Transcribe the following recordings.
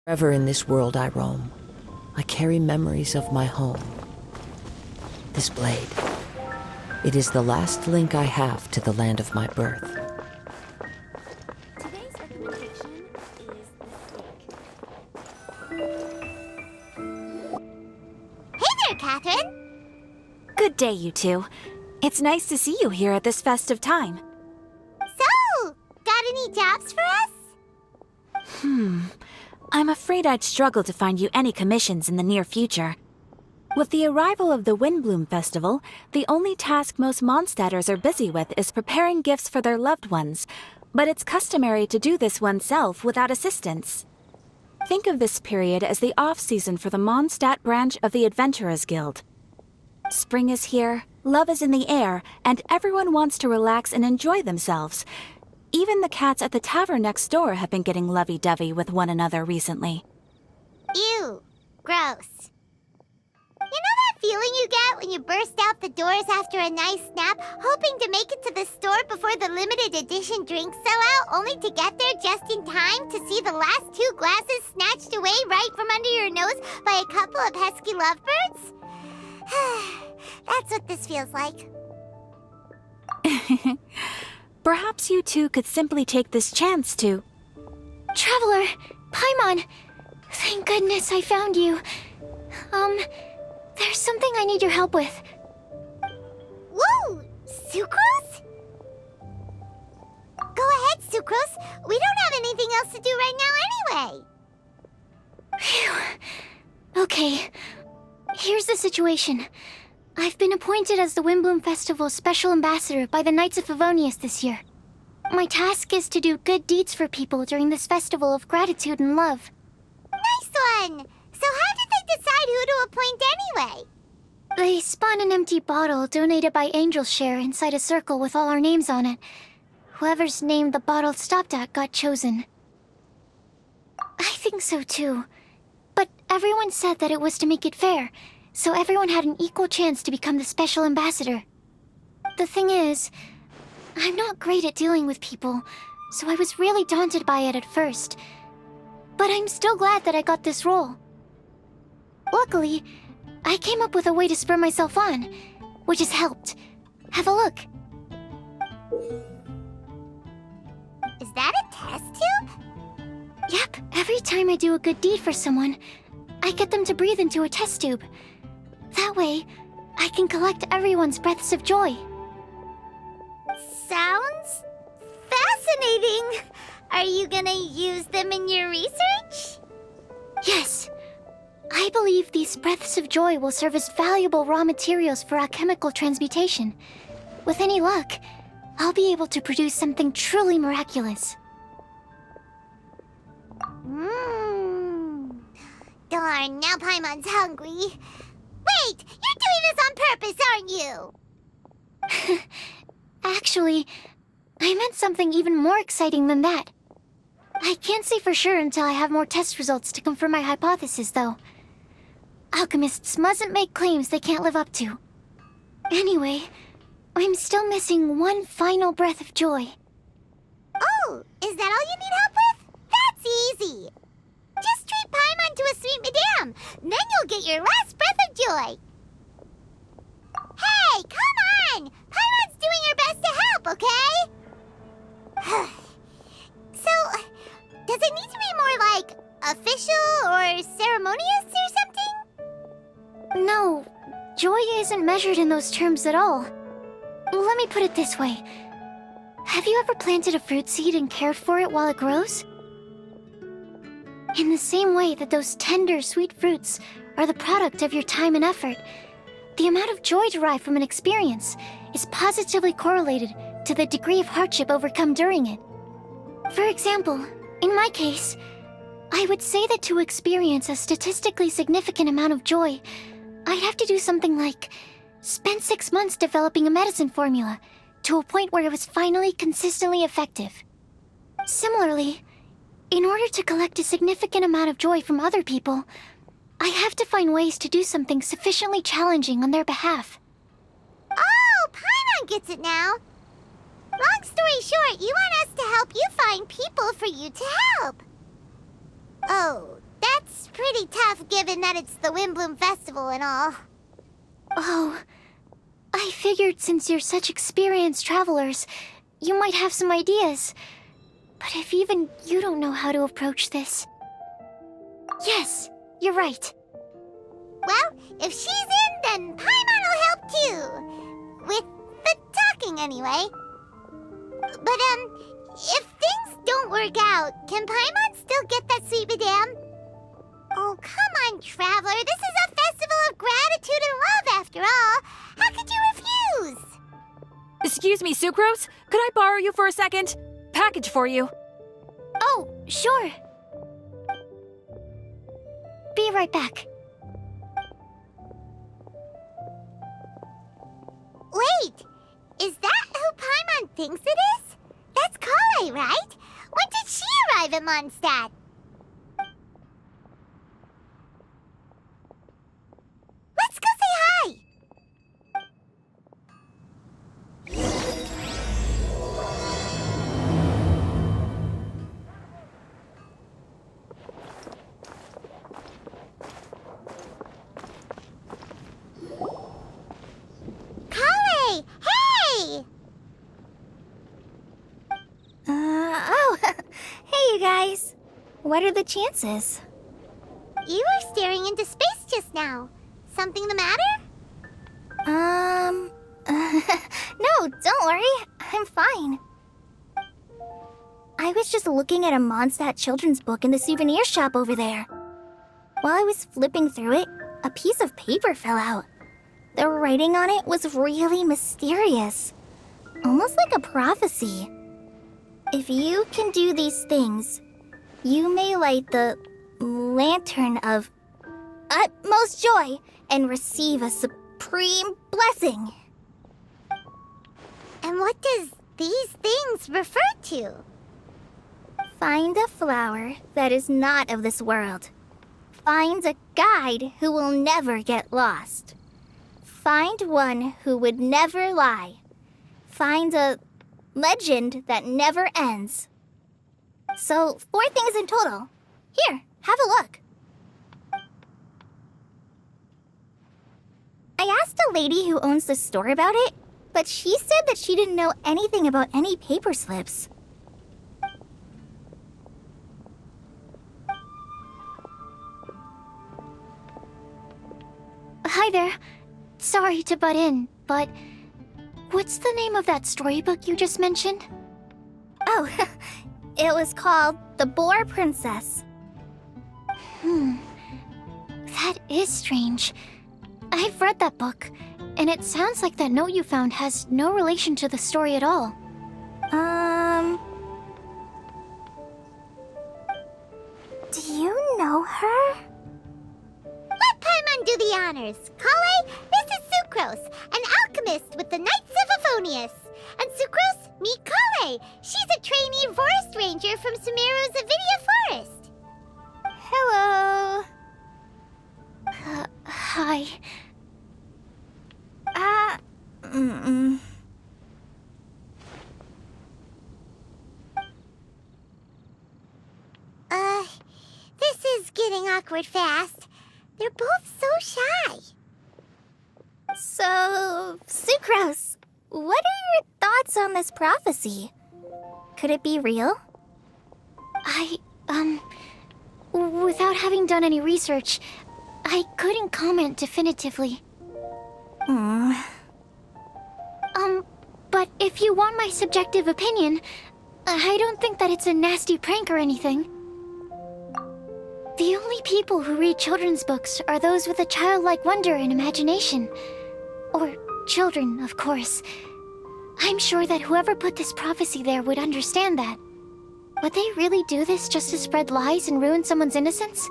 Wherever in this world I roam, I carry memories of my home. This blade, it is the last link I have to the land of my birth. Today's recommendation is the steak. Hey there, Catherine! Good day, you two. It's nice to see you here at this festive time. So, got any jobs for us? I'm afraid I'd struggle to find you any commissions in the near future. With the arrival of the Windblume festival, the only task most Mondstadters are busy with is preparing gifts for their loved ones, but it's customary to do this oneself without assistance. Think of this period as the off-season for the Mondstadt branch of the Adventurers Guild. Spring is here, love is in the air, and everyone wants to relax and enjoy themselves. Even the cats at the tavern next door have been getting lovey-dovey with one another recently. Ew. Gross. You know that feeling you get when you burst out the doors after a nice nap, hoping to make it to the store before the limited edition drinks sell out, only to get there just in time to see the last 2 glasses snatched away right from under your nose by a couple of pesky lovebirds? That's what this feels like. Perhaps you two could simply take this chance to... Traveler! Paimon! Thank goodness I found you. There's something I need your help with. Whoa! Sucrose? Go ahead, Sucrose. We don't have anything else to do right now anyway. Phew. Okay. Here's the situation. I've been appointed as the Windblume Festival's special ambassador by the Knights of Favonius this year. My task is to do good deeds for people during this festival of gratitude and love. Nice one! So how did they decide who to appoint anyway? They spun an empty bottle donated by Angel's Share inside a circle with all our names on it. Whoever's name the bottle stopped at got chosen. I think so too. But everyone said that it was to make it fair, so everyone had an equal chance to become the special ambassador. The thing is, I'm not great at dealing with people, so I was really daunted by it at first. But I'm still glad that I got this role. Luckily, I came up with a way to spur myself on, which has helped. Have a look. Is that a test tube? Yep, every time I do a good deed for someone, I get them to breathe into a test tube. That way, I can collect everyone's breaths of joy. Sounds fascinating. Are you gonna use them in your research? Yes. I believe these breaths of joy will serve as valuable raw materials for alchemical transmutation. With any luck, I'll be able to produce something truly miraculous. Darn, now Paimon's hungry. Wait, you're doing this on purpose, aren't you? Actually, I meant something even more exciting than that. I can't say for sure until I have more test results to confirm my hypothesis, though. Alchemists mustn't make claims they can't live up to. Anyway, I'm still missing one final breath of joy. Oh, is that all you need help with? That's easy. Just treat Paimon to a sweet madame. Then you'll get your last breath of joy. Hey, come on! Paimon's doing her best to help, okay? So, does it need to be more like official or ceremonious or something? No, joy isn't measured in those terms at all. Let me put it this way. Have you ever planted a fruit seed and cared for it while it grows? In the same way that those tender, sweet fruits are the product of your time and effort, the amount of joy derived from an experience is positively correlated to the degree of hardship overcome during it. For example, in my case, I would say that to experience a statistically significant amount of joy, I'd have to do something like spend 6 months developing a medicine formula to a point where it was finally consistently effective. Similarly, in order to collect a significant amount of joy from other people, I have to find ways to do something sufficiently challenging on their behalf. Oh, Paimon gets it now. Long story short, you want us to help you find people for you to help. Oh, pretty tough given that it's the Windblume Festival and all. Oh, I figured since you're such experienced travelers, you might have some ideas. But if even you don't know how to approach this... Yes, you're right. Well, if she's in, then Paimon will help too. With the talking, anyway. But, if things don't work out, can Paimon still get that sweet madame? Oh, come on, Traveler. This is a festival of gratitude and love, after all. How could you refuse? Excuse me, Sucrose? Could I borrow you for a second? Package for you. Oh, sure. Be right back. Wait, is that who Paimon thinks it is? That's Kale, right? When did she arrive at Mondstadt? Let's go say hi! Kale! Hey! Hey you guys. What are the chances? You were staring into space just now. Something the matter? No, don't worry. I'm fine. I was just looking at a Mondstadt children's book in the souvenir shop over there. While I was flipping through it, a piece of paper fell out. The writing on it was really mysterious. Almost like a prophecy. If you can do these things, you may light the lantern of utmost joy and receive a supreme blessing. And what does these things refer to? Find a flower that is not of this world. Find a guide who will never get lost. Find one who would never lie. Find a legend that never ends. So, 4 things in total. Here, have a look. I asked a lady who owns the store about it, but she said that she didn't know anything about any paper slips. Hi there. Sorry to butt in, but what's the name of that storybook you just mentioned? Oh, it was called The Boar Princess. That is strange. I've read that book, and it sounds like that note you found has no relation to the story at all. Do you know her? Let Paimon do the honors. Kale, this is Sucrose, an alchemist with the Knights of Avonius. And Sucrose, meet Kale. She's a trainee forest ranger from Sumeru's Avidia Forest. Hello. Hi. This is getting awkward fast. They're both so shy. So, Sucrose, what are your thoughts on this prophecy? Could it be real? Without having done any research, I couldn't comment definitively. But if you want my subjective opinion, I don't think that it's a nasty prank or anything. The only people who read children's books are those with a childlike wonder and imagination. Or children, of course. I'm sure that whoever put this prophecy there would understand that. Would they really do this just to spread lies and ruin someone's innocence?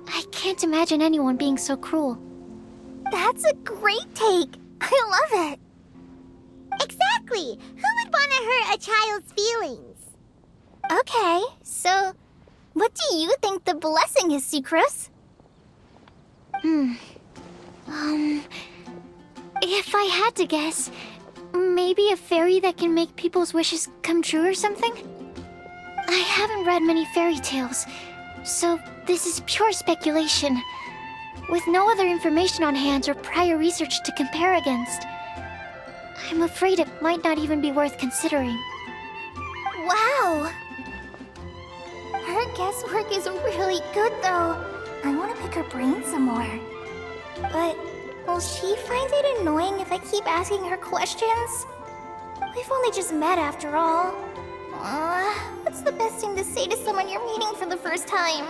I can't imagine anyone being so cruel. That's a great take. I love it. Exactly. Who would want to hurt a child's feelings? Okay, so what do you think the blessing is, Sucrose? If I had to guess, maybe a fairy that can make people's wishes come true or something? I haven't read many fairy tales, So, this is pure speculation. With no other information on hand or prior research to compare against, I'm afraid it might not even be worth considering. Wow! Her guesswork is really good, though. I want to pick her brain some more. But will she find it annoying if I keep asking her questions? We've only just met after all. What's the best thing to say to someone you're meeting for the first time?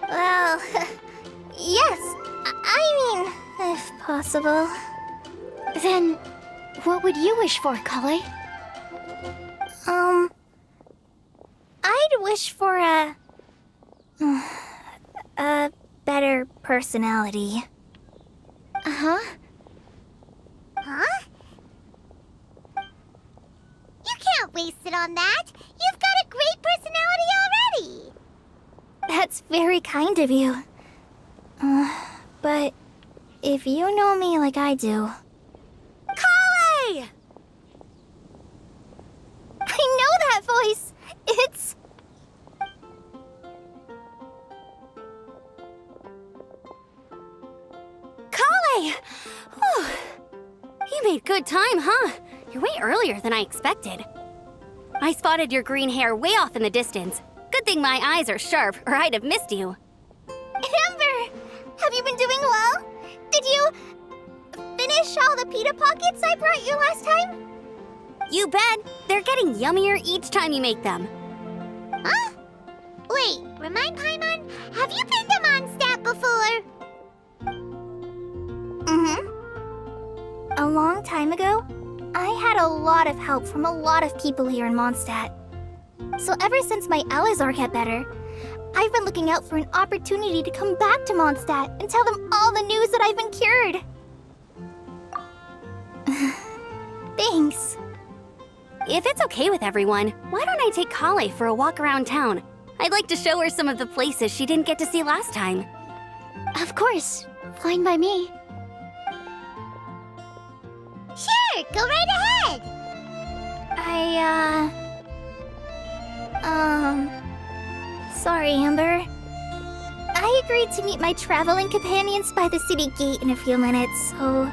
Well, yes. I mean, if possible. Then, what would you wish for, Kale? I'd wish for a better personality. Uh-huh. Huh? You can't waste it on that. You've got a great personality already. That's very kind of you. But if you know me like I do... Kale! I know that voice. It's... Kale! Whew. You made good time, huh? You're way earlier than I expected. I spotted your green hair way off in the distance. Good thing my eyes are sharp, or I'd have missed you. Amber! Have you been doing well? Did you finish all the pita pockets I brought you last time? You bet. They're getting yummier each time you make them. Huh? Wait, remind Paimon, have you been to Mondstadt before? Mm-hmm. A long time ago, I had a lot of help from a lot of people here in Mondstadt. So ever since my Alizar got better, I've been looking out for an opportunity to come back to Mondstadt and tell them all the news that I've been cured. Thanks. If it's okay with everyone, why don't I take Kale for a walk around town? I'd like to show her some of the places she didn't get to see last time. Of course. Fine by me. Sure, go right ahead. Sorry, Amber. I agreed to meet my traveling companions by the city gate in a few minutes, so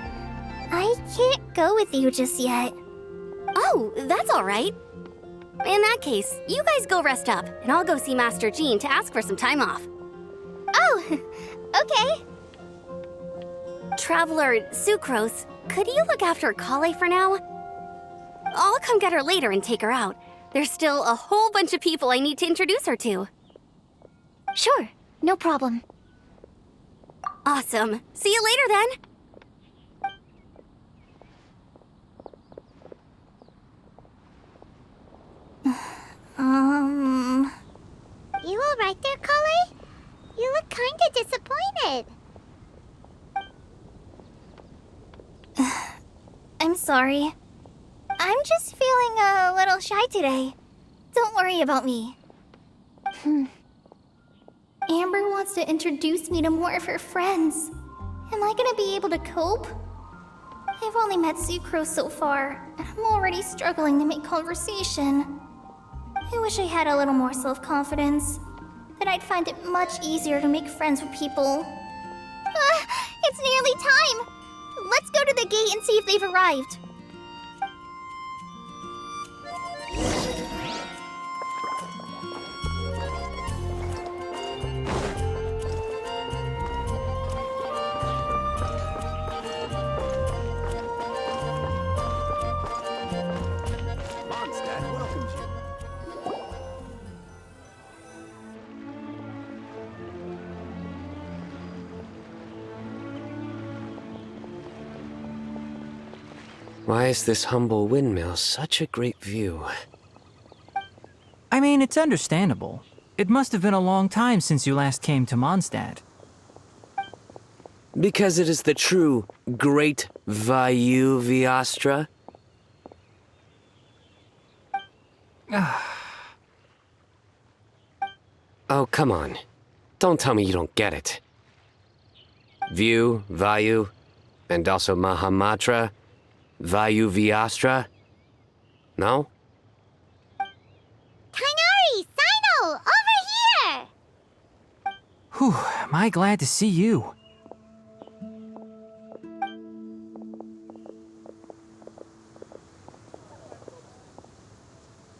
I can't go with you just yet. Oh, that's all right. In that case, you guys go rest up, and I'll go see Master Jean to ask for some time off. Oh, okay. Traveler Sucrose, could you look after Kale for now? I'll come get her later and take her out. There's still a whole bunch of people I need to introduce her to. Sure, no problem. Awesome. See you later then. You all right there, Kale? You look kinda disappointed. I'm sorry. I'm just feeling a little shy today. Don't worry about me. Amber wants to introduce me to more of her friends. Am I gonna be able to cope? I've only met Sucrose so far, and I'm already struggling to make conversation. I wish I had a little more self-confidence. Then I'd find it much easier to make friends with people. It's nearly time! Let's go to the gate and see if they've arrived. Mondstadt welcomes you. Why is this humble windmill such a great view? I mean, it's understandable. It must have been a long time since you last came to Mondstadt. Because it is the true Great Vayu Viastra? Oh, come on. Don't tell me you don't get it. View, Vayu, and also Mahamatra, Vayu Viastra? No? am I glad to see you.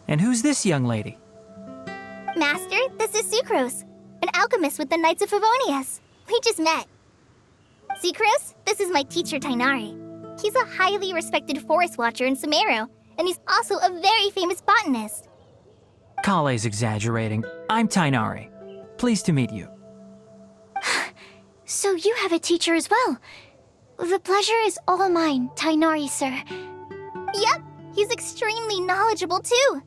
And who's this young lady? Master, this is Sucrose, an alchemist with the Knights of Favonius. We just met. Sucrose, this is my teacher Tainari. He's a highly respected forest watcher in Sumeru, and he's also a very famous botanist. Kale's exaggerating. I'm Tainari. Pleased to meet you. So you have a teacher as well. The pleasure is all mine, Tainari, sir. Yep, he's extremely knowledgeable too.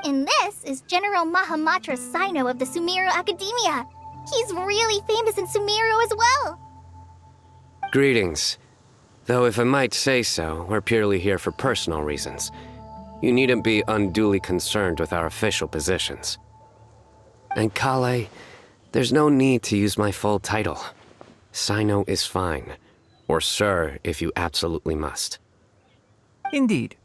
And this is General Mahamatra Sino of the Sumeru Academia. He's really famous in Sumeru as well. Greetings. Though if I might say so, we're purely here for personal reasons. You needn't be unduly concerned with our official positions. And Kale, there's no need to use my full title. Sino is fine. Or sir, if you absolutely must. Indeed.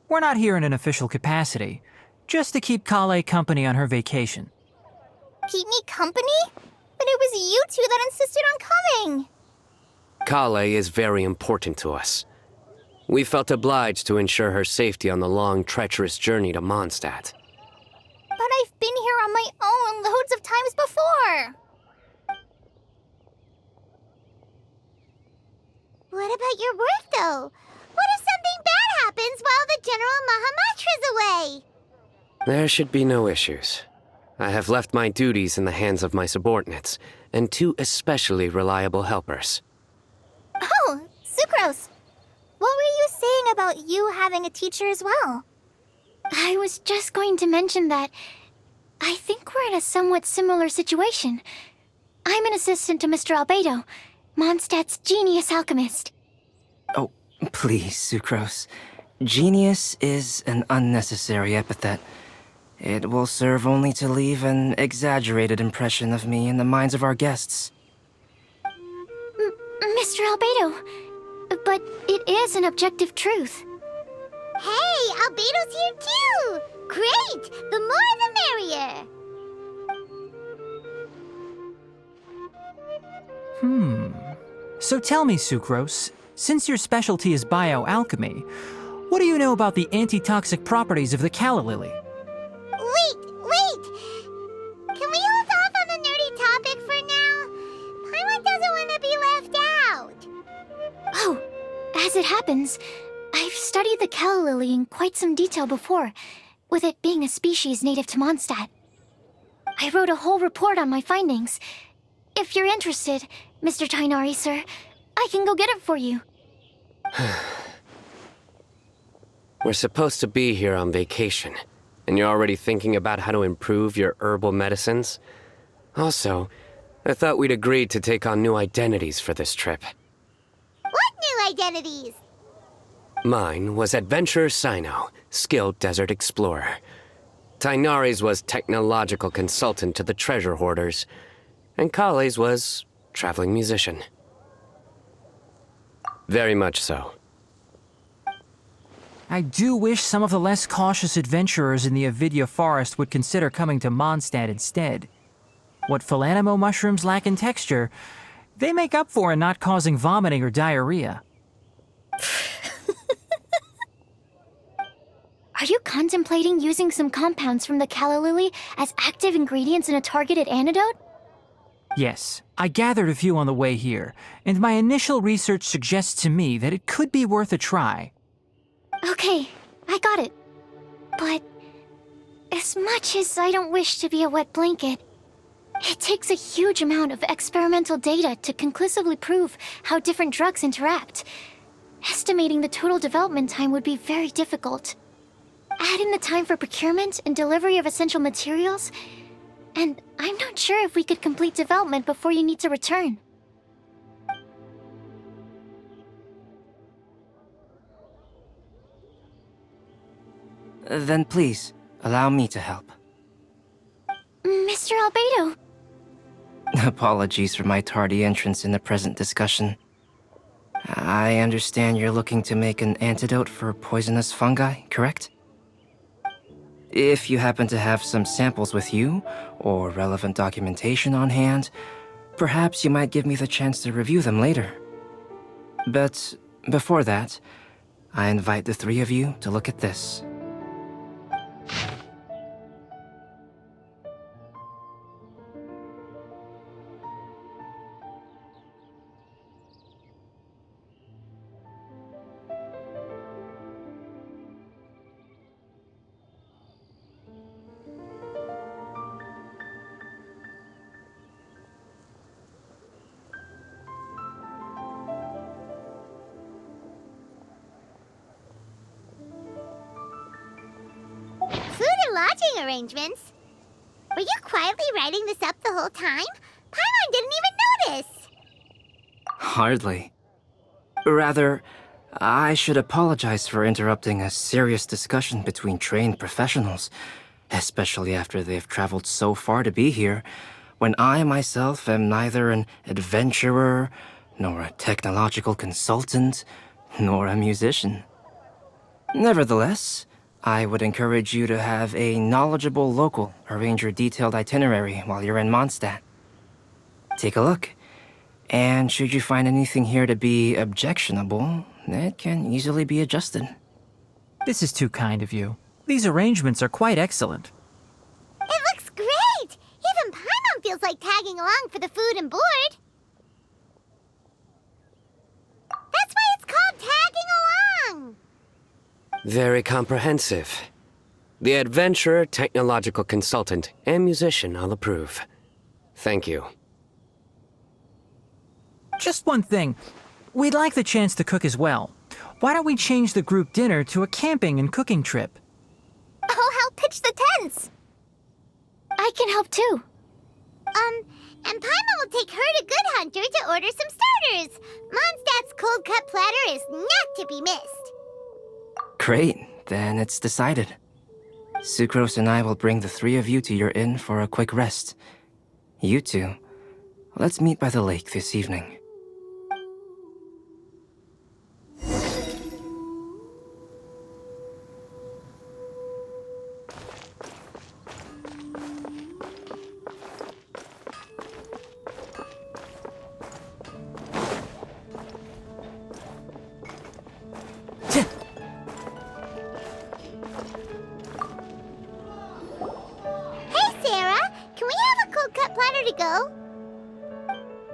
We're not here in an official capacity, just to keep Kale company on her vacation. Keep me company? But it was you two that insisted on coming. Kale is very important to us. We felt obliged to ensure her safety on the long, treacherous journey to Mondstadt. But I've been here on my own loads of times before. What about your work, though? What if something bad happens while the General Mahamatra's away? There should be no issues. I have left my duties in the hands of my subordinates, and 2 especially reliable helpers. Oh, Sucrose. What were you saying about you having a teacher as well? I was just going to mention that I think we're in a somewhat similar situation. I'm an assistant to Mr. Albedo, Mondstadt's genius alchemist. Oh, please, Sucrose. Genius is an unnecessary epithet. It will serve only to leave an exaggerated impression of me in the minds of our guests. Mr. Albedo, but it is an objective truth. Hey, Albedo's here too! Great! The more the merrier! So tell me, Sucrose, since your specialty is bioalchemy, what do you know about the antitoxic properties of the calla lily? Wait! Can we hold off on the nerdy topic for now? Paimon doesn't want to be left out. Oh, as it happens, I've studied the calla lily in quite some detail before, with it being a species native to Mondstadt. I wrote a whole report on my findings. If you're interested, Mr. Tainari, sir, I can go get it for you. We're supposed to be here on vacation, and you're already thinking about how to improve your herbal medicines? Also, I thought we'd agreed to take on new identities for this trip. What new identities? Mine was Adventurer Sino, skilled desert explorer. Tainari's was technological consultant to the treasure hoarders, and Kale's was traveling musician. Very much so. I do wish some of the less cautious adventurers in the Avidya forest would consider coming to Mondstadt instead. What Philanimo mushrooms lack in texture, they make up for in not causing vomiting or diarrhea. Are you contemplating using some compounds from the calla lily as active ingredients in a targeted antidote? Yes, I gathered a few on the way here, and my initial research suggests to me that it could be worth a try. Okay, I got it. But as much as I don't wish to be a wet blanket, it takes a huge amount of experimental data to conclusively prove how different drugs interact. Estimating the total development time would be very difficult. Add in the time for procurement and delivery of essential materials, and I'm not sure if we could complete development before you need to return. Then please, allow me to help. Mr. Albedo. Apologies for my tardy entrance in the present discussion. I understand you're looking to make an antidote for poisonous fungi, correct? If you happen to have some samples with you, or relevant documentation on hand, perhaps you might give me the chance to review them later. But before that, I invite the three of you to look at this. Lodging arrangements? Were you quietly writing this up the whole time? Paimon didn't even notice! Hardly. Rather, I should apologize for interrupting a serious discussion between trained professionals, especially after they've traveled so far to be here, when I myself am neither an adventurer, nor a technological consultant, nor a musician. Nevertheless, I would encourage you to have a knowledgeable local arrange your detailed itinerary while you're in Mondstadt. Take a look, and should you find anything here to be objectionable, it can easily be adjusted. This is too kind of you. These arrangements are quite excellent. It looks great! Even Paimon feels like tagging along for the food and board. That's why it's called tagging along! Very comprehensive. The adventurer, technological consultant, and musician all approve. Thank you. Just one thing. We'd like the chance to cook as well. Why don't we change the group dinner to a camping and cooking trip? I'll help pitch the tents! I can help too. And Paimon will take her to Good Hunter to order some starters. Mondstadt's cold cut platter is not to be missed. Great, then it's decided. Sucrose and I will bring the three of you to your inn for a quick rest. You two, let's meet by the lake this evening.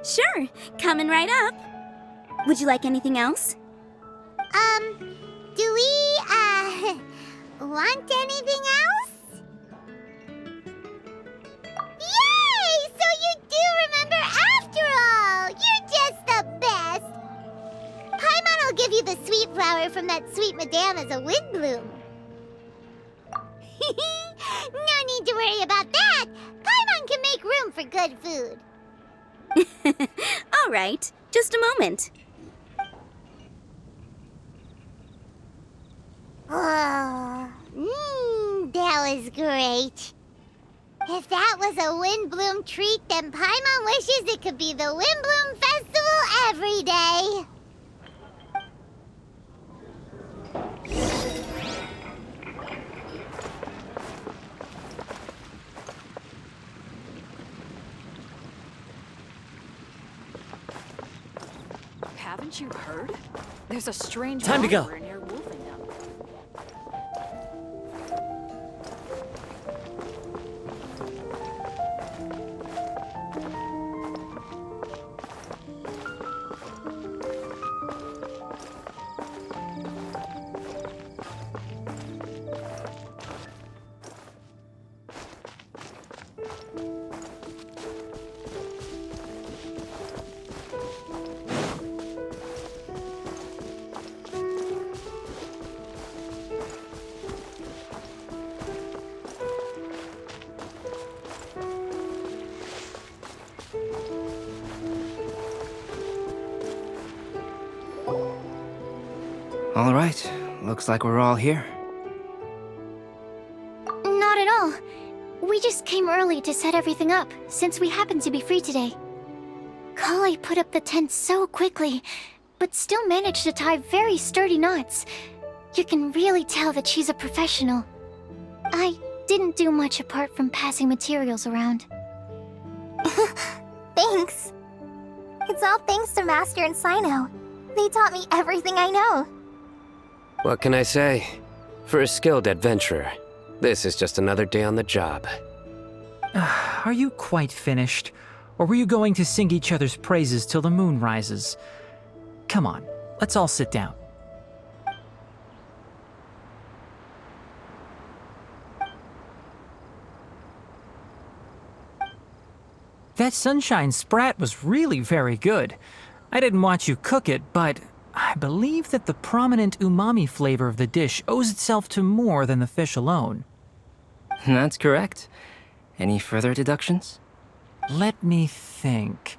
Sure, coming right up. Would you like anything else? Do we, want anything else? Yay! So you do remember after all! You're just the best! Paimon will give you the sweet flower from that sweet madame as a Windblume. No need to worry about that! Paimon can make room for good food. All right, just a moment. Oh, that was great. If that was a Windblume treat, then Paimon wishes it could be the Windblume Festival every day. Haven't you heard? There's a strange Time to go. wanderer near Wolfendom. All right, looks like we're all here. Not at all. We just came early to set everything up, since we happen to be free today. Kale put up the tent so quickly, but still managed to tie very sturdy knots. You can really tell that she's a professional. I didn't do much apart from passing materials around. Thanks. It's all thanks to Master and Sino. They taught me everything I know. What can I say? For a skilled adventurer, this is just another day on the job. Are you quite finished? Or were you going to sing each other's praises till the moon rises? Come on, let's all sit down. That sunshine sprat was really very good. I didn't watch you cook it, but I believe that the prominent umami flavor of the dish owes itself to more than the fish alone. That's correct. Any further deductions? Let me think.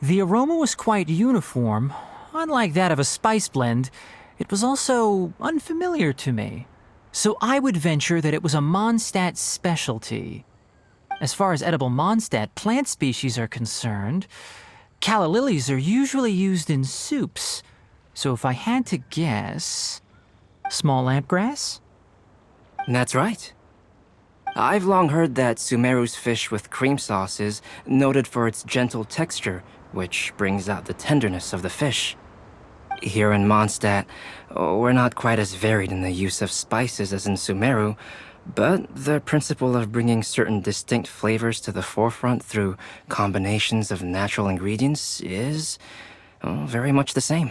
The aroma was quite uniform. Unlike that of a spice blend, it was also unfamiliar to me. So I would venture that it was a Mondstadt specialty. As far as edible Mondstadt plant species are concerned, calla lilies are usually used in soups. So if I had to guess, small lampgrass? That's right. I've long heard that Sumeru's fish with cream sauce is noted for its gentle texture, which brings out the tenderness of the fish. Here in Mondstadt, we're not quite as varied in the use of spices as in Sumeru, but the principle of bringing certain distinct flavors to the forefront through combinations of natural ingredients is very much the same.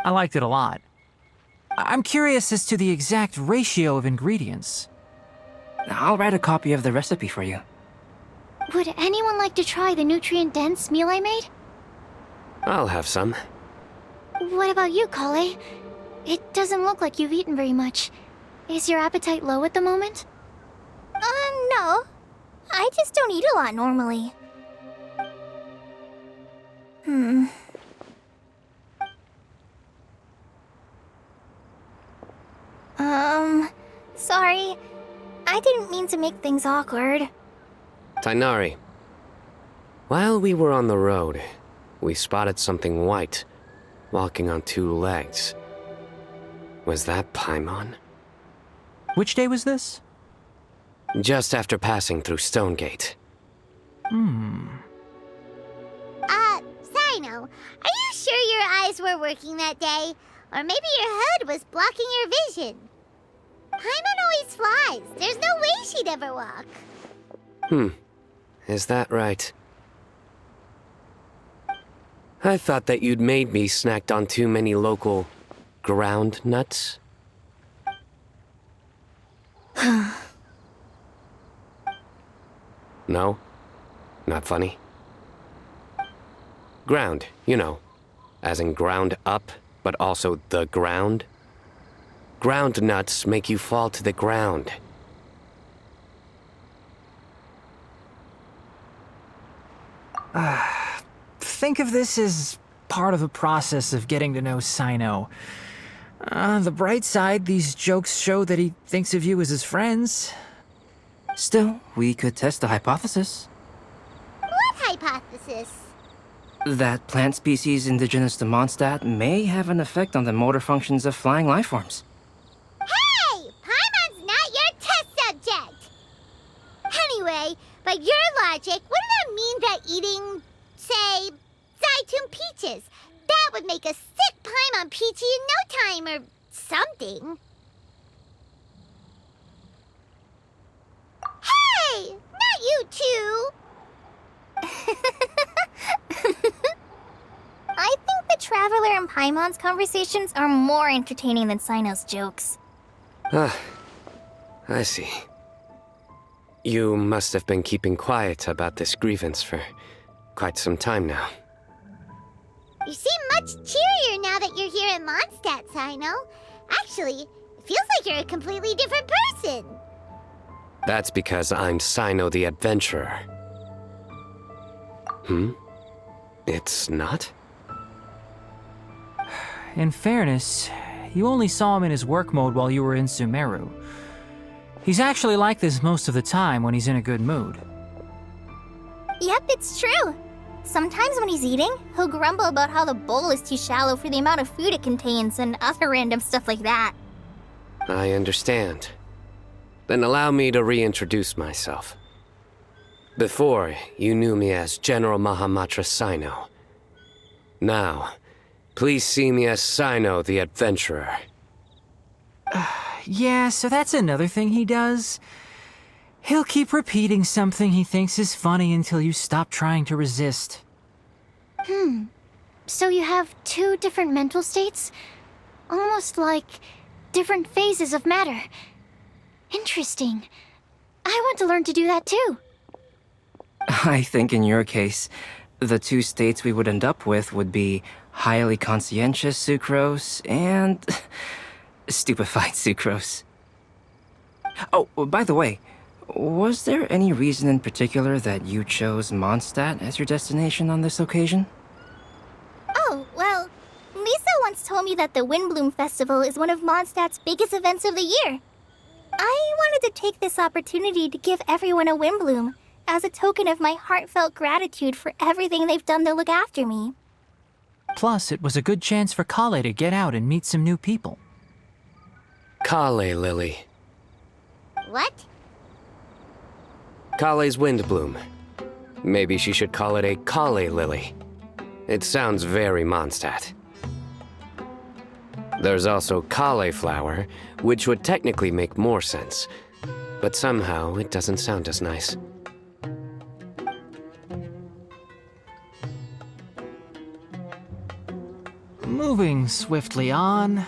I liked it a lot. I'm curious as to the exact ratio of ingredients. I'll write a copy of the recipe for you. Would anyone like to try the nutrient-dense meal I made? I'll have some. What about you, Kale? It doesn't look like you've eaten very much. Is your appetite low at the moment? No. I just don't eat a lot normally. Sorry. I didn't mean to make things awkward. Tainari. While we were on the road, we spotted something white, walking on two legs. Was that Paimon? Which day was this? Just after passing through Stonegate. Sino, are you sure your eyes were working that day? Or maybe your hood was blocking your vision? Paimon always flies. There's no way she'd ever walk. Is that right? I thought that you'd made me snacked on too many local ground nuts. No? Not funny? Ground, you know, as in ground up, but also the ground. Ground nuts make you fall to the ground. Think of this as part of the process of getting to know Sino. On the bright side, these jokes show that he thinks of you as his friends. Still, we could test the hypothesis. What hypothesis? That plant species indigenous to Mondstadt may have an effect on the motor functions of flying lifeforms. Hey! Paimon's not your test subject! Anyway, by your logic, wouldn't that mean that eating, say, Zaitun peaches, that would make a sick Paimon peachy in no time or something? Hey! Not you too! I think the Traveler and Paimon's conversations are more entertaining than Sino's jokes. I see. You must have been keeping quiet about this grievance for quite some time now. You seem much cheerier now that you're here in Mondstadt, Sino. Actually, it feels like you're a completely different person. That's because I'm Sino the Adventurer. It's not? In fairness, you only saw him in his work mode while you were in Sumeru. He's actually like this most of the time when he's in a good mood. Yep, it's true. Sometimes when he's eating, he'll grumble about how the bowl is too shallow for the amount of food it contains and other random stuff like that. I understand. Then allow me to reintroduce myself. Before, you knew me as General Mahamatra Sino, Now, please see me as Sino the Adventurer. Yeah, so that's another thing he does. He'll keep repeating something he thinks is funny until you stop trying to resist. So you have two different mental states? Almost like different phases of matter. Interesting. I want to learn to do that too. I think in your case, the two states we would end up with would be highly conscientious sucrose and stupefied sucrose. Oh, by the way, was there any reason in particular that you chose Mondstadt as your destination on this occasion? Oh, well, Lisa once told me that the Windblume Festival is one of Mondstadt's biggest events of the year. I wanted to take this opportunity to give everyone a Windblume as a token of my heartfelt gratitude for everything they've done to look after me. Plus, it was a good chance for Kale to get out and meet some new people. Kale Lily. What? Kale's Windblume. Maybe she should call it a Kale Lily. It sounds very Mondstadt. There's also cauliflower, which would technically make more sense, but somehow it doesn't sound as nice. Moving swiftly on.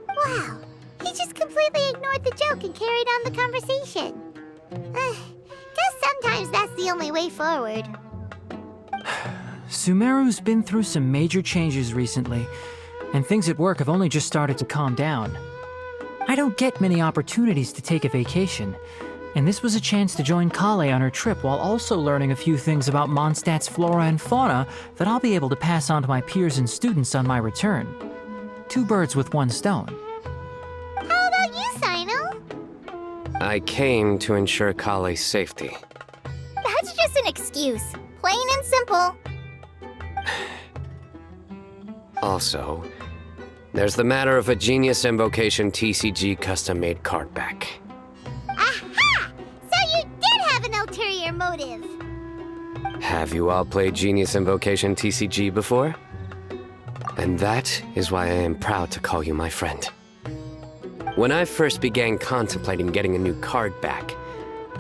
Wow, he just completely ignored the joke and carried on the conversation. Guess sometimes that's the only way forward. Sumeru's been through some major changes recently, and things at work have only just started to calm down. I don't get many opportunities to take a vacation, and this was a chance to join Kale on her trip while also learning a few things about Mondstadt's flora and fauna that I'll be able to pass on to my peers and students on my return. Two birds with one stone. How about you, Sino? I came to ensure Kale's safety. That's just an excuse. Plain and simple. Also, there's the matter of a Genius Invocation TCG custom-made card back. Aha! So you did have an ulterior motive. Have you all played Genius Invocation TCG before? And that is why I am proud to call you my friend. When I first began contemplating getting a new card back,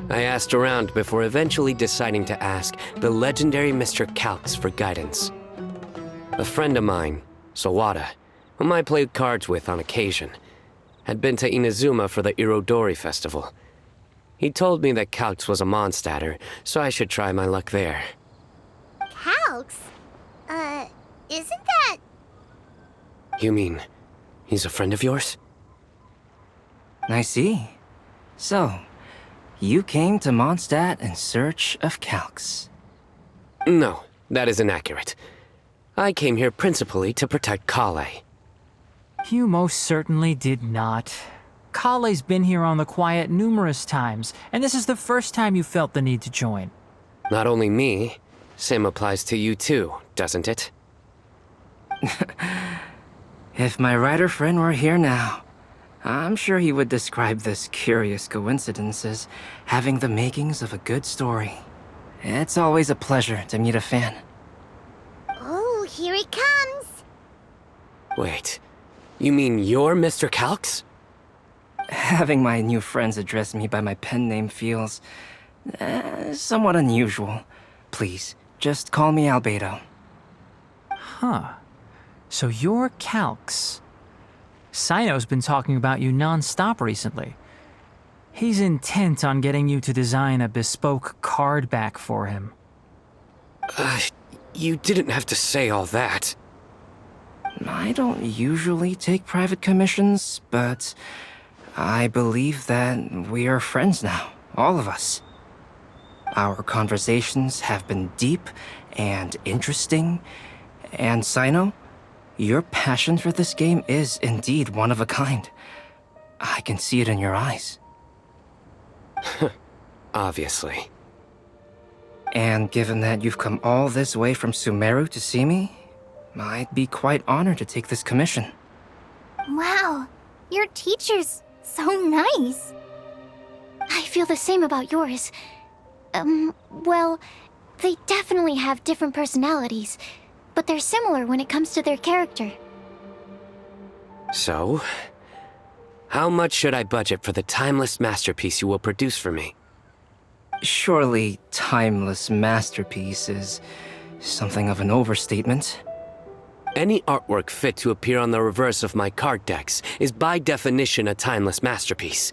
I asked around before eventually deciding to ask the legendary Mr. Calx for guidance. A friend of mine, Sawada, whom I played cards with on occasion, had been to Inazuma for the Irodori festival. He told me that Calx was a Mondstadter, so I should try my luck there. Calx? Isn't that... You mean, he's a friend of yours? I see. So, you came to Mondstadt in search of Calx. No, that is inaccurate. I came here principally to protect Kale. You most certainly did not. Kale's been here on the quiet numerous times, and this is the first time you felt the need to join. Not only me, same applies to you too, doesn't it? If my writer friend were here now, I'm sure he would describe this curious coincidence as having the makings of a good story. It's always a pleasure to meet a fan. Oh, here he comes. Wait, you mean you're Mr. Calx? Having my new friends address me by my pen name feels somewhat unusual. Please, just call me Albedo. Huh. So you're Calx. Sino's been talking about you non-stop recently. He's intent on getting you to design a bespoke card back for him. You didn't have to say all that. I don't usually take private commissions, but I believe that we are friends now, all of us. Our conversations have been deep and interesting, and Sino, your passion for this game is indeed one of a kind. I can see it in your eyes. Obviously. And given that you've come all this way from Sumeru to see me, I'd be quite honored to take this commission. Wow, your teacher's so nice. I feel the same about yours. Well, they definitely have different personalities. but they're similar when it comes to their character. So, how much should I budget for the timeless masterpiece you will produce for me? Surely, timeless masterpiece is something of an overstatement. Any artwork fit to appear on the reverse of my card decks is by definition a timeless masterpiece,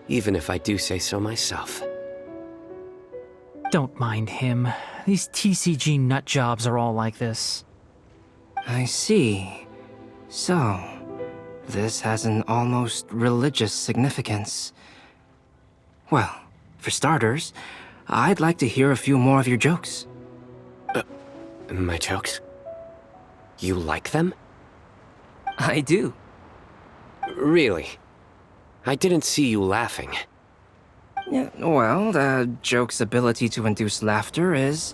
even if I do say so myself. Don't mind him. These TCG nut jobs are all like this. I see. So, this has an almost religious significance. Well, for starters, I'd like to hear a few more of your jokes. My jokes? You like them? I do. Really? I didn't see you laughing. Yeah, well, the joke's ability to induce laughter is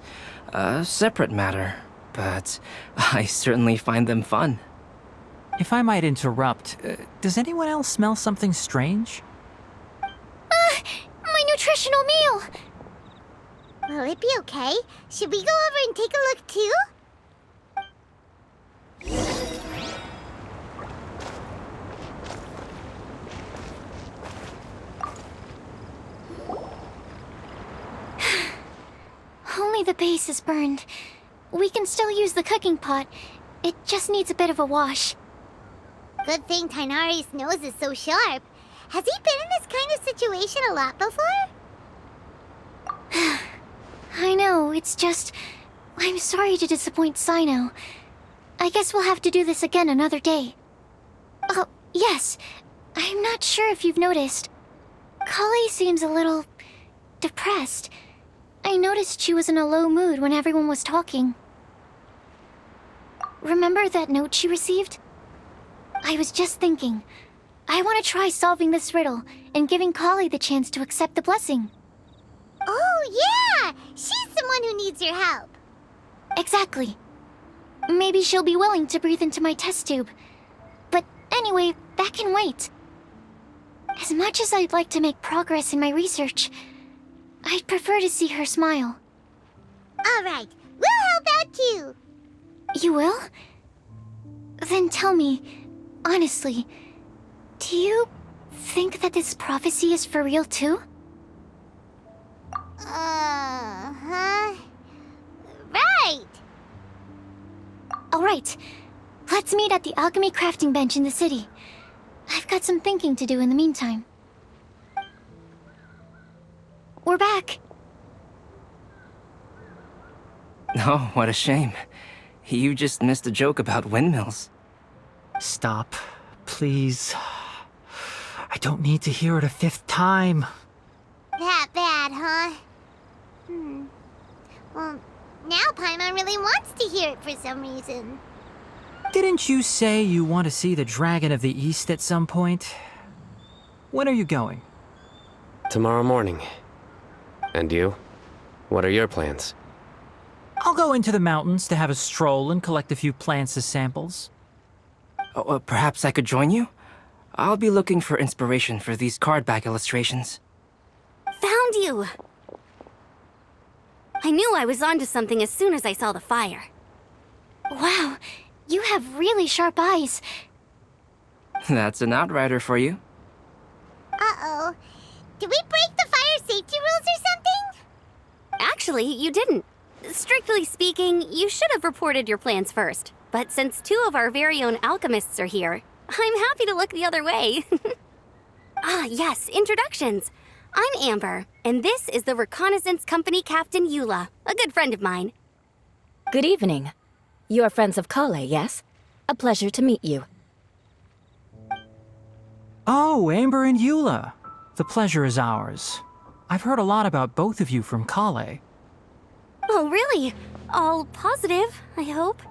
a separate matter, but I certainly find them fun. If I might interrupt, does anyone else smell something strange? My nutritional meal! Will it be okay? Should we go over and take a look too? Only the base is burned. We can still use the cooking pot. It just needs a bit of a wash. Good thing Tainari's nose is so sharp. Has he been in this kind of situation a lot before? I know, it's just... I'm sorry to disappoint Sino. I guess we'll have to do this again another day. Oh, yes. I'm not sure if you've noticed. Kali seems a little... depressed. I noticed she was in a low mood when everyone was talking. Remember that note she received? I was just thinking. I want to try solving this riddle and giving Kali the chance to accept the blessing. Oh, yeah! She's the one who needs your help. Exactly. Maybe she'll be willing to breathe into my test tube. But anyway, that can wait. As much as I'd like to make progress in my research, I'd prefer to see her smile. All right, we'll help out too. You will? Then tell me, honestly, do you think that this prophecy is for real too? Huh? Right! Alright, let's meet at the alchemy crafting bench in the city. I've got some thinking to do in the meantime. We're back. Oh, what a shame. You just missed a joke about windmills. Stop, please. I don't need to hear it a fifth time. That bad, huh? Well, now Paimon really wants to hear it for some reason. Didn't you say you want to see the Dragon of the East at some point? When are you going? Tomorrow morning. And you? What are your plans? I'll go into the mountains to have a stroll and collect a few plants as samples. Oh, perhaps I could join you? I'll be looking for inspiration for these card back illustrations. Found you! I knew I was onto something as soon as I saw the fire. Wow, you have really sharp eyes. That's an outrider for you. Uh-oh. Did we break the fire safety rules or something? Actually, you didn't. Strictly speaking, you should have reported your plans first. But since two of our very own alchemists are here, I'm happy to look the other way. Ah, yes, introductions. I'm Amber, and this is the Reconnaissance Company Captain Eula, a good friend of mine. Good evening. You are friends of Kale, yes? A pleasure to meet you. Oh, Amber and Eula. The pleasure is ours. I've heard a lot about both of you from Kale. Oh, really? All positive, I hope.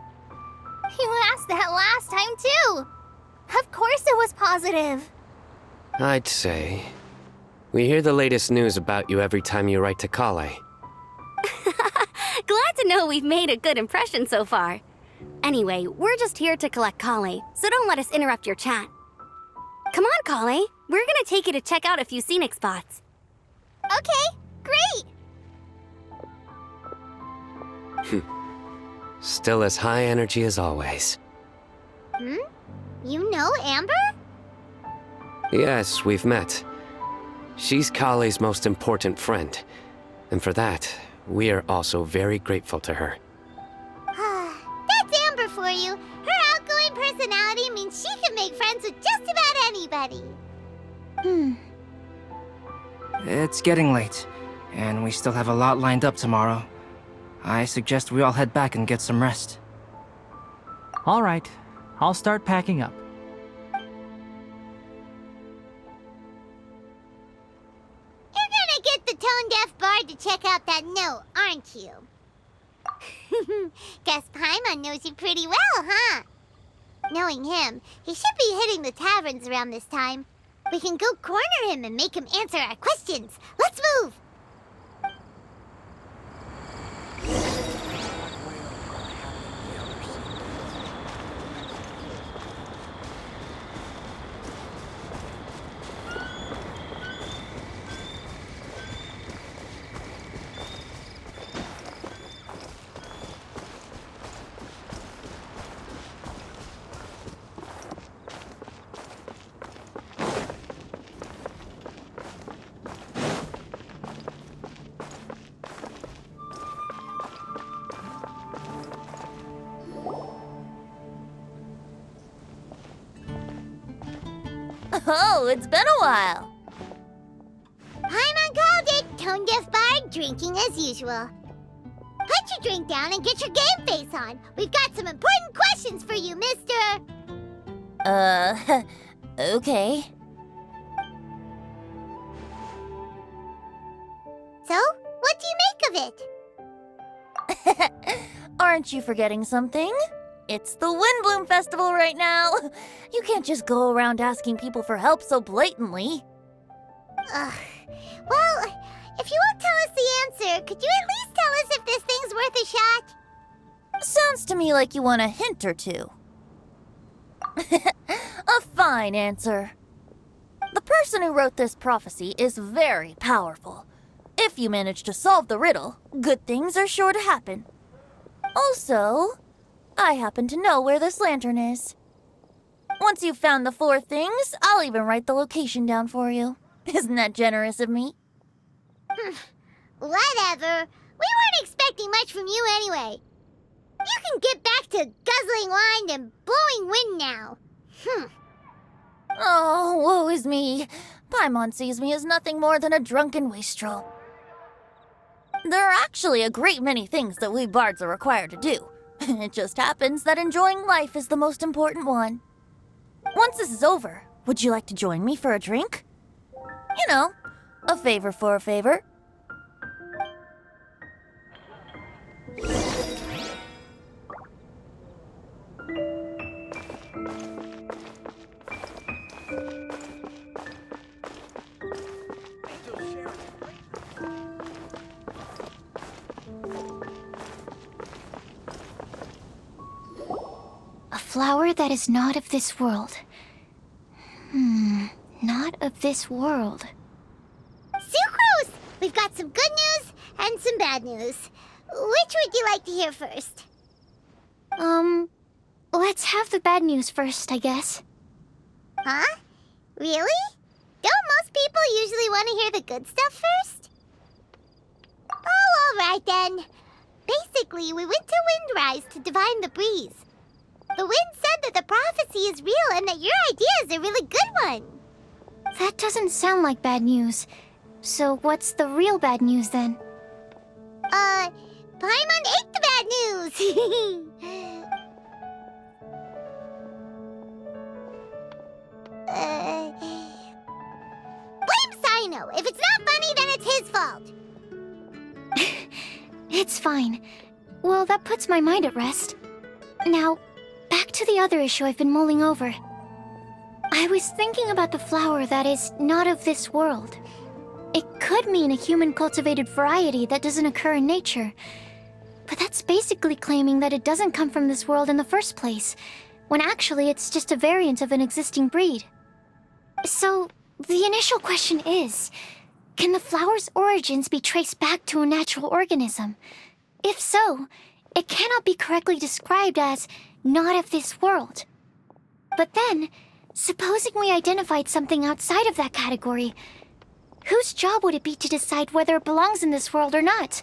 You asked that last time, too. Of course it was positive. I'd say... we hear the latest news about you every time you write to Kale. Glad to know we've made a good impression so far. Anyway, we're just here to collect Kale, so don't let us interrupt your chat. Come on, Kale. We're gonna take you to check out a few scenic spots. Okay, great. Still as high energy as always. Hmm? You know Amber? Yes, we've met. She's Kale's most important friend. And for that, we are also very grateful to her. That's Amber for you. Her outgoing personality means she can make friends with just about anybody. It's getting late, and we still have a lot lined up tomorrow. I suggest we all head back and get some rest. All right, I'll start packing up. You're gonna get the tone-deaf bard to check out that note, aren't you? Guess Paimon knows you pretty well, huh? Knowing him, he should be hitting the taverns around this time. We can go corner him and make him answer our questions. Let's move! Oh, it's been a while. Paimon called it, tone-deaf bard drinking as usual. Put your drink down and get your game face on. We've got some important questions for you, mister. Okay. So, what do you make of it? Aren't you forgetting something? It's the Windblume Festival right now. You can't just go around asking people for help so blatantly. Ugh. Well, if you won't tell us the answer, could you at least tell us if this thing's worth a shot? Sounds to me like you want a hint or two. A fine answer. The person who wrote this prophecy is very powerful. If you manage to solve the riddle, good things are sure to happen. Also, I happen to know where this lantern is. Once you've found the 4 things, I'll even write the location down for you. Isn't that generous of me? Whatever. We weren't expecting much from you anyway. You can get back to guzzling wine and blowing wind now. Oh, woe is me. Paimon sees me as nothing more than a drunken wastrel. There are actually a great many things that we bards are required to do. It just happens that enjoying life is the most important one. Once this is over, would you like to join me for a drink? You know, a favor for a favor. A flower that is not of this world. Not of this world. Sucrose! We've got some good news and some bad news. Which would you like to hear first? Let's have the bad news first, I guess. Huh? Really? Don't most people usually want to hear the good stuff first? Oh, all right then. Basically, we went to Windrise to divine the breeze. The wind said that the prophecy is real and that your idea is a really good one. That doesn't sound like bad news. So what's the real bad news then? Paimon ate the bad news! Blame Sino! If it's not funny, then it's his fault! It's fine. Well, that puts my mind at rest. Now, back to the other issue I've been mulling over. I was thinking about the flower that is not of this world. It could mean a human-cultivated variety that doesn't occur in nature. But that's basically claiming that it doesn't come from this world in the first place, when actually it's just a variant of an existing breed. So, the initial question is, can the flower's origins be traced back to a natural organism? If so, it cannot be correctly described as not of this world. But then, supposing we identified something outside of that category, whose job would it be to decide whether it belongs in this world or not?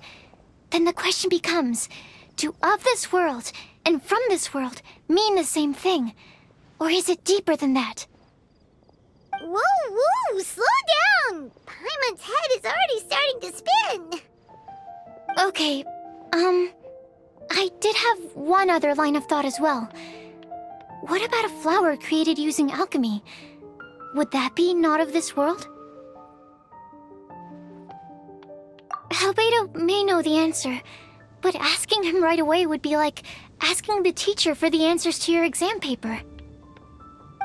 Then the question becomes, do of this world and from this world mean the same thing? Or is it deeper than that? Whoa, slow down! Paimon's head is already starting to spin. Okay, I did have one other line of thought as well. What about a flower created using alchemy? Would that be not of this world? Albedo may know the answer, but asking him right away would be like asking the teacher for the answers to your exam paper.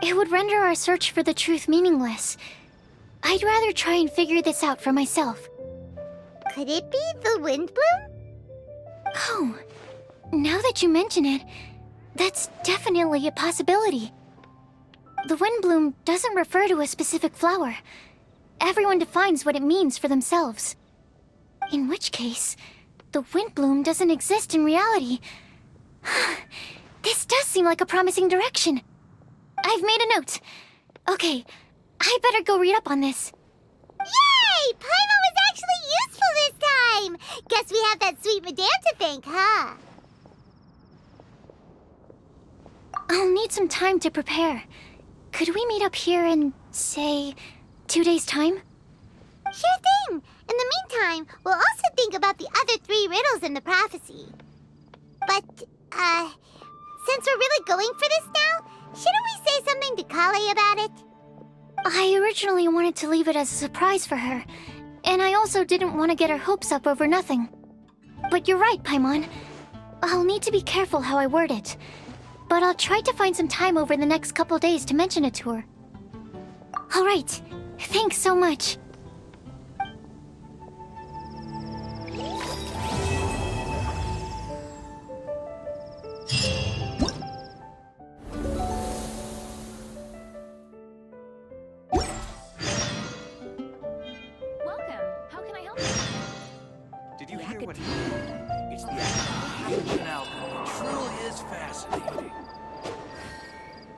It would render our search for the truth meaningless. I'd rather try and figure this out for myself. Could it be the Windblume? Oh, now that you mention it, that's definitely a possibility. The Windblume doesn't refer to a specific flower. Everyone defines what it means for themselves. In which case, the Windblume doesn't exist in reality. This does seem like a promising direction. I've made a note. Okay, I better go read up on this. Yay! Paimon was actually useful this time! Guess we have that sweet madame to thank, huh? I'll need some time to prepare. Could we meet up here in, say, 2 days' time? Sure thing! In the meantime, we'll also think about the other 3 riddles in the prophecy. But, since we're really going for this now, shouldn't we say something to Kale about it? I originally wanted to leave it as a surprise for her, and I also didn't want to get her hopes up over nothing. But you're right, Paimon. I'll need to be careful how I word it. But I'll try to find some time over the next couple days to mention it to her. Alright, thanks so much. Welcome. How can I help you? Did you hear what happened? It's the action alchemy. It truly is fascinating.